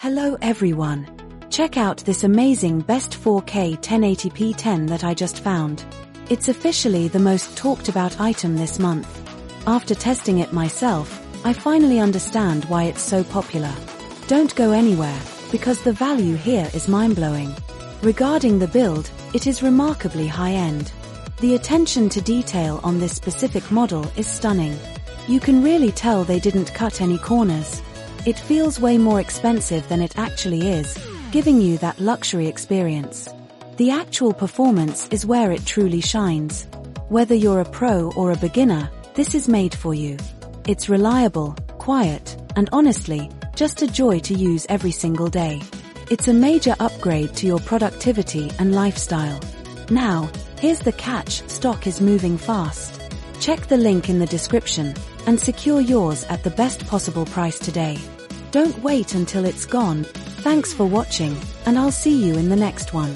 Hello everyone. Check out this amazing best 4K 1080p 10 that I just found. It's officially the most talked about item this month. After testing it myself, I finally understand why it's so popular. Don't go anywhere, because the value here is mind-blowing. Regarding the build, it is remarkably high-end. The attention to detail on this specific model is stunning. You can really tell they didn't cut any corners. It feels way more expensive than it actually is, giving you that luxury experience. The actual performance is where it truly shines. Whether you're a pro or a beginner, this is made for you. It's reliable, quiet, and honestly, just a joy to use every single day. It's a major upgrade to your productivity and lifestyle. Now, here's the catch: stock is moving fast. Check the link in the description and secure yours at the best possible price today. Don't wait until it's gone. Thanks for watching, and I'll see you in the next one.